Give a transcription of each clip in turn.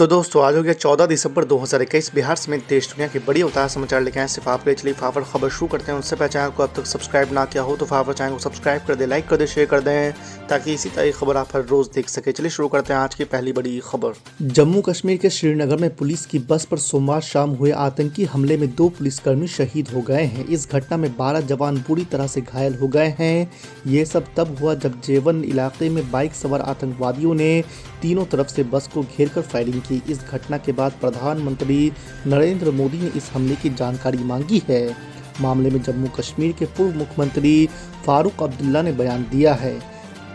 तो दोस्तों आज हो गया 14 दिसंबर 2021। बिहार समेत देश दुनिया के बड़ी अवतार समाचार लेके आए सिर्फ आपके लिए। चलिए फटाफट खबर शुरू करते हैं। उससे पहले चैनल को अब तक सब्सक्राइब ना किया हो तो फटाफट चैनल को सब्सक्राइब कर दे, लाइक कर दे, शेयर कर दें ताकि इसी तरह की खबर आप हर रोज देख सके। चलिए शुरू करते हैं आज की पहली बड़ी खबर। जम्मू कश्मीर के श्रीनगर में पुलिस की बस पर सोमवार शाम हुए आतंकी हमले में 2 पुलिसकर्मी शहीद हो गए हैं। इस घटना में 12 जवान बुरी तरह से घायल हो गए हैं। ये सब तब हुआ जब जेवन इलाके में बाइक सवार आतंकवादियों ने तीनों तरफ से बस को घेरकर फायरिंग की। इस घटना के बाद प्रधानमंत्री नरेंद्र मोदी ने इस हमले की जानकारी मांगी है। मामले में जम्मू कश्मीर के पूर्व मुख्यमंत्री फारूक अब्दुल्ला ने बयान दिया है।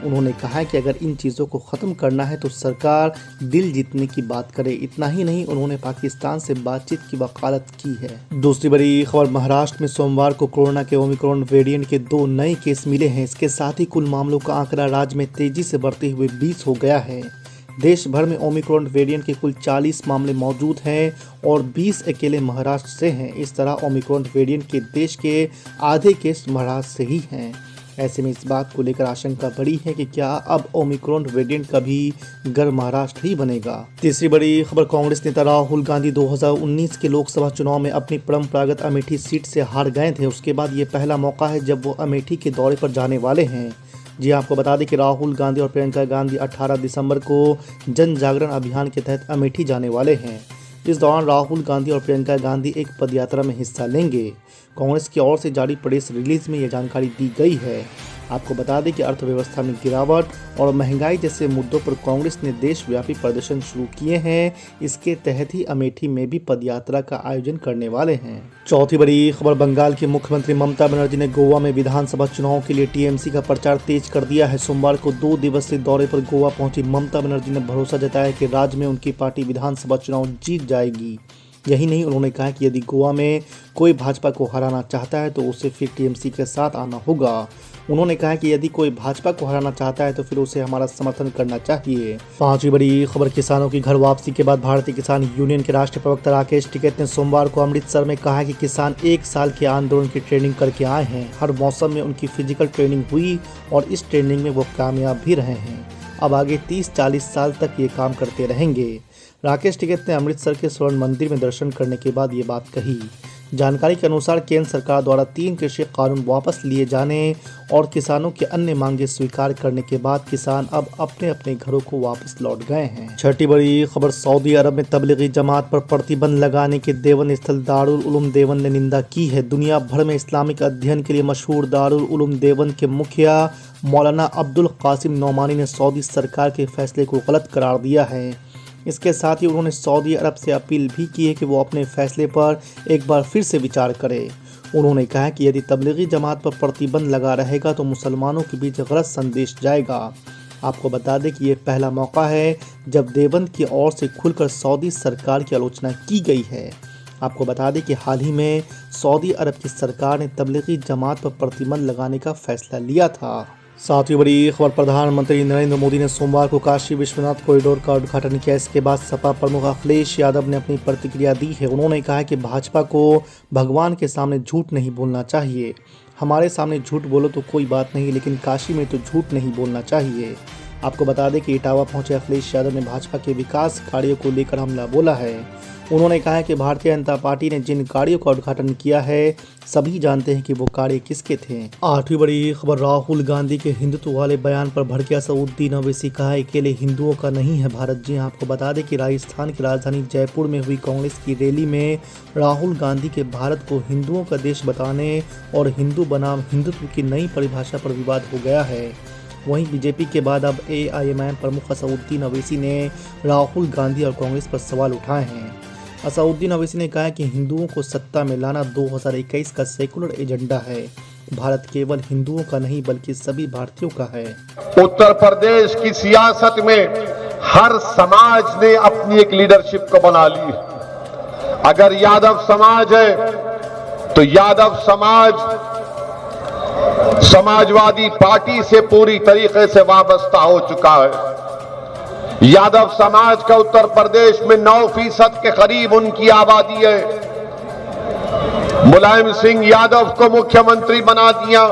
उन्होंने कहा कि अगर इन चीज़ों को ख़त्म करना है तो सरकार दिल जीतने की बात करे। इतना ही नहीं, उन्होंने पाकिस्तान से बातचीत की वकालत की है। दूसरी बड़ी खबर, महाराष्ट्र में सोमवार को कोरोना के ओमिक्रॉन वेरिएंट के 2 नए केस मिले हैं। इसके साथ ही कुल मामलों का आंकड़ा राज्य में तेजी से बढ़ते हुए 20 हो गया है। देश भर में ओमिक्रॉन वेरिएंट के कुल 40 मामले मौजूद हैं और 20 अकेले महाराष्ट्र से हैं। इस तरह ओमिक्रॉन वेरिएंट के देश के आधे केस महाराष्ट्र से ही हैं। ऐसे में इस बात को लेकर आशंका बढ़ी है कि क्या अब ओमिक्रॉन वेरिएंट का भी घर महाराष्ट्र ही बनेगा। तीसरी बड़ी खबर, कांग्रेस नेता राहुल गांधी 2019 के लोकसभा चुनाव में अपनी परंपरागत अमेठी सीट से हार गए थे। उसके बाद ये पहला मौका है जब वो अमेठी के दौरे पर जाने वाले हैं। जी आपको बता दें कि राहुल गांधी और प्रियंका गांधी 18 दिसंबर को जन जागरण अभियान के तहत अमेठी जाने वाले हैं। इस दौरान राहुल गांधी और प्रियंका गांधी एक पदयात्रा में हिस्सा लेंगे। कांग्रेस की ओर से जारी प्रेस रिलीज में यह जानकारी दी गई है। आपको बता दें कि अर्थव्यवस्था में गिरावट और महंगाई जैसे मुद्दों पर कांग्रेस ने देशव्यापी प्रदर्शन शुरू किए हैं। इसके तहत ही अमेठी में भी पदयात्रा का आयोजन करने वाले हैं। चौथी बड़ी खबर, बंगाल की मुख्यमंत्री ममता बनर्जी ने गोवा में विधानसभा चुनाव के लिए टीएमसी का प्रचार तेज कर दिया है। सोमवार को 2 दिवसीय दौरे पर गोवा पहुंची ममता बनर्जी ने भरोसा जताया कि राज्य में उनकी पार्टी विधानसभा चुनाव जीत जाएगी। यही नहीं, उन्होंने कहा कि यदि गोवा में कोई भाजपा को हराना चाहता है तो उसे फिर टीएमसी के साथ आना होगा। उन्होंने कहा कि यदि कोई भाजपा को हराना चाहता है तो फिर उसे हमारा समर्थन करना चाहिए। पांचवी बड़ी खबर, किसानों की घर वापसी के बाद भारतीय किसान यूनियन के राष्ट्रीय प्रवक्ता राकेश टिकैत ने सोमवार को अमृतसर में कहा कि किसान 1 साल के आंदोलन की ट्रेनिंग करके आए हैं। हर मौसम में उनकी फिजिकल ट्रेनिंग हुई और इस ट्रेनिंग में वो कामयाब भी रहे हैं। अब आगे 30-40 साल तक ये काम करते रहेंगे। राकेश टिकैत ने अमृतसर के स्वर्ण मंदिर में दर्शन करने के बाद ये बात कही। जानकारी के अनुसार केंद्र सरकार द्वारा 3 कृषि कानून वापस लिए जाने और किसानों के अन्य मांगे स्वीकार करने के बाद किसान अब अपने अपने घरों को वापस लौट गए हैं। छठी बड़ी खबर, सऊदी अरब में तबलीगी जमात पर प्रतिबंध लगाने के देवन स्थल दारुल उलूम देवन ने निंदा की है। दुनिया भर में इस्लामिक अध्ययन के लिए मशहूर दारुल उलूम देवन के मुखिया मौलाना अब्दुल कासिम नौमानी ने सऊदी सरकार के फैसले को गलत करार दिया है। इसके साथ ही उन्होंने सऊदी अरब से अपील भी की है कि वो अपने फैसले पर एक बार फिर से विचार करे। उन्होंने कहा कि यदि तबलीगी जमात पर प्रतिबंध लगा रहेगा तो मुसलमानों के बीच गलत संदेश जाएगा। आपको बता दें कि ये पहला मौका है जब देवबंद की ओर से खुलकर सऊदी सरकार की आलोचना की गई है। आपको बता दें कि हाल ही में सऊदी अरब की सरकार ने तबलीगी जमात पर प्रतिबंध लगाने का फैसला लिया था। सातवीं बड़ी खबर, प्रधानमंत्री नरेंद्र मोदी ने सोमवार को काशी विश्वनाथ कॉरिडोर का उद्घाटन किया। इसके बाद सपा प्रमुख अखिलेश यादव ने अपनी प्रतिक्रिया दी है। उन्होंने कहा कि भाजपा को भगवान के सामने झूठ नहीं बोलना चाहिए। हमारे सामने झूठ बोलो तो कोई बात नहीं, लेकिन काशी में तो झूठ नहीं बोलना चाहिए। आपको बता दें कि इटावा पहुंचे अखिलेश यादव ने भाजपा के विकास कार्यों को लेकर हमला बोला है। उन्होंने कहा कि भारतीय जनता पार्टी ने जिन कार्यों का उद्घाटन किया है सभी जानते हैं कि वो कार्य किसके थे। आठवीं बड़ी खबर, राहुल गांधी के हिंदुत्व वाले बयान पर भड़किया असदुद्दीन ओवैसी, कहा अकेले हिंदुओं का नहीं है भारत। जी आपको बता दें कि राजस्थान की राजधानी जयपुर में हुई कांग्रेस की रैली में राहुल गांधी के भारत को हिंदुओं का देश बताने और हिंदू बनाम हिंदुत्व की नई परिभाषा पर विवाद हो गया है। वहीं बीजेपी के बाद अब AIMIM प्रमुख असदुद्दीन ओवैसी ने राहुल गांधी और कांग्रेस पर सवाल उठाए हैं। असदुद्दीन ओवैसी ने कहा कि हिंदुओं को सत्ता में लाना 2021 का सेकुलर एजेंडा है। भारत केवल हिंदुओं का नहीं बल्कि सभी भारतीयों का है। उत्तर प्रदेश की सियासत में हर समाज ने अपनी एक लीडरशिप को बना ली। अगर यादव समाज है तो यादव समाजवादी पार्टी से पूरी तरीके से वाबस्ता हो चुका है। यादव समाज का उत्तर प्रदेश में 9% के करीब उनकी आबादी है। मुलायम सिंह यादव को मुख्यमंत्री बना दिया,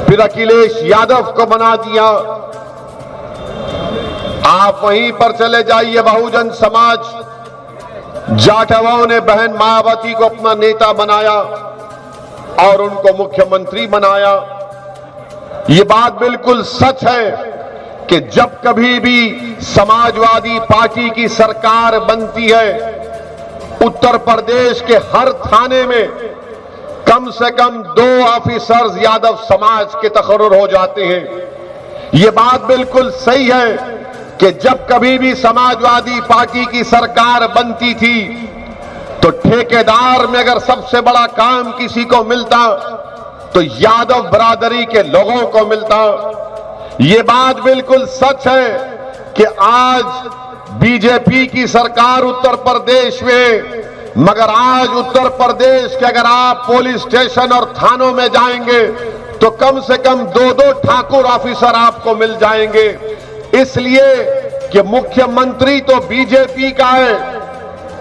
फिर अखिलेश यादव को बना दिया। आप वहीं पर चले जाइए। बहुजन समाज जाटवाओं ने बहन मायावती को अपना नेता बनाया और उनको मुख्यमंत्री बनाया। ये बात बिल्कुल सच है कि जब कभी भी समाजवादी पार्टी की सरकार बनती है, उत्तर प्रदेश के हर थाने में कम से कम 2 ऑफिसर्स यादव समाज के तकर्रुर हो जाते हैं। ये बात बिल्कुल सही है कि जब कभी भी समाजवादी पार्टी की सरकार बनती थी तो ठेकेदार में अगर सबसे बड़ा काम किसी को मिलता तो यादव बरादरी के लोगों को मिलता। ये बात बिल्कुल सच है कि आज बीजेपी की सरकार उत्तर प्रदेश में, मगर आज उत्तर प्रदेश के अगर आप पुलिस स्टेशन और थानों में जाएंगे तो कम से कम 2-2 ठाकुर ऑफिसर आपको मिल जाएंगे। इसलिए कि मुख्यमंत्री तो बीजेपी का है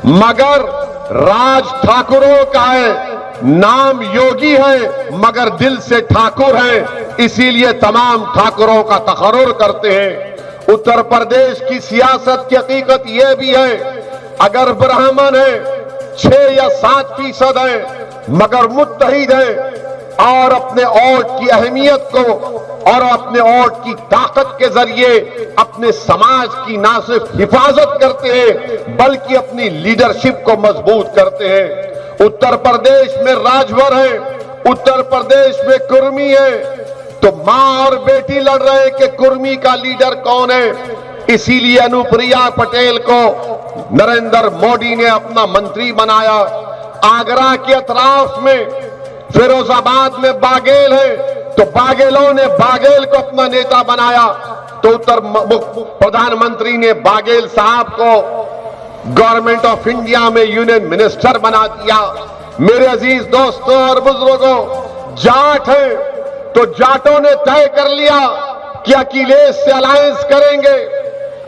मगर राज ठाकुरों का है, नाम योगी है मगर दिल से ठाकुर है, इसीलिए तमाम ठाकुरों का तकर्रुर करते हैं। उत्तर प्रदेश की सियासत की हकीकत यह भी है, अगर ब्राह्मण है 6 या 7% है मगर मुत्तहिद है और अपने वोट की अहमियत को और अपने वोट की ताकत के जरिए अपने समाज की ना सिर्फ हिफाजत करते हैं बल्कि अपनी लीडरशिप को मजबूत करते हैं। उत्तर प्रदेश में राजभर है, उत्तर प्रदेश में कुर्मी है, तो मां और बेटी लड़ रहे हैं कि कुर्मी का लीडर कौन है। इसीलिए अनुप्रिया पटेल को नरेंद्र मोदी ने अपना मंत्री बनाया। आगरा के अतराफ में फिरोजाबाद में बाघेल है तो बाघेलों ने बाघेल को अपना नेता बनाया, तो उत्तर प्रधानमंत्री ने बाघेल साहब को गवर्नमेंट ऑफ इंडिया में यूनियन मिनिस्टर बना दिया। मेरे अजीज दोस्तों और बुजुर्गों, जाट है तो जाटों ने तय कर लिया कि अखिलेश से अलायंस करेंगे।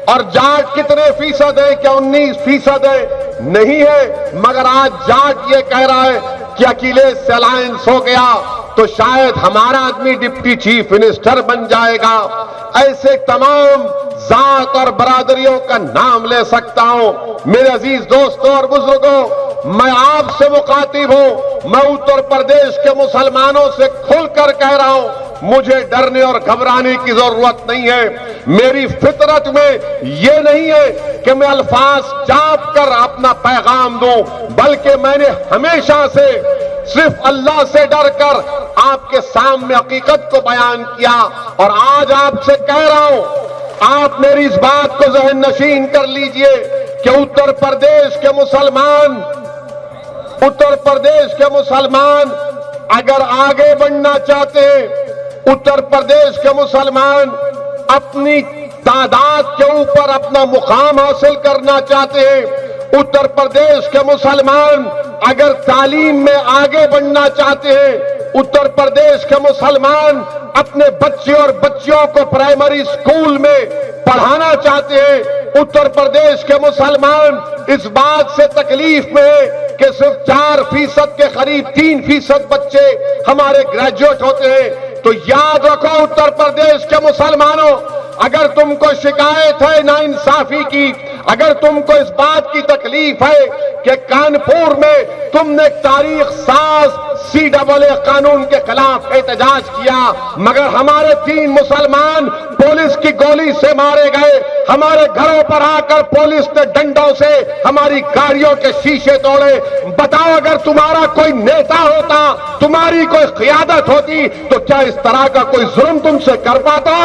और जाट कितने फीसद है? क्या 19% है? नहीं है, मगर आज जाट ये कह रहा है कि अखिलेश से अलायंस हो गया तो शायद हमारा आदमी डिप्टी चीफ मिनिस्टर बन जाएगा। ऐसे तमाम जात और बरादरियों का नाम ले सकता हूं। मेरे अजीज दोस्तों और बुजुर्गों, मैं आपसे मुखातिब हूं, मैं उत्तर प्रदेश के मुसलमानों से खुलकर कह रहा हूं, मुझे डरने और घबराने की जरूरत नहीं है। मेरी फितरत में यह नहीं है कि मैं अल्फाज चाप कर अपना पैगाम दूं, बल्कि मैंने हमेशा से सिर्फ अल्लाह से डरकर आपके सामने हकीकत को बयान किया। और आज आपसे कह रहा हूं, आप मेरी इस बात को ज़हन नशीन कर लीजिए कि उत्तर प्रदेश के मुसलमान अगर आगे बढ़ना चाहते हैं, उत्तर प्रदेश के मुसलमान अपनी तादाद के ऊपर अपना मुकाम हासिल करना चाहते हैं, उत्तर प्रदेश के मुसलमान अगर तालीम में आगे बढ़ना चाहते हैं, उत्तर प्रदेश के मुसलमान अपने बच्चे और बच्चियों को प्राइमरी स्कूल में पढ़ाना चाहते हैं, उत्तर प्रदेश के मुसलमान इस बात से तकलीफ में है कि सिर्फ 4% के करीब 3% बच्चे हमारे ग्रेजुएट होते हैं। तो याद रखो उत्तर प्रदेश के मुसलमानों, अगर तुमको शिकायत है नाइंसाफी की, अगर तुमको इस बात की तकलीफ है कि कानपुर में तुमने तारीख साज CAA कानून के खिलाफ एहतजाज किया मगर हमारे 3 मुसलमान पुलिस की गोली से मारे गए, हमारे घरों पर आकर पुलिस ने डंडों से हमारी गाड़ियों के शीशे तोड़े, बताओ अगर तुम्हारा कोई नेता होता, तुम्हारी कोई क़ियादत होती तो क्या इस तरह का कोई जुल्म तुमसे कर पाता?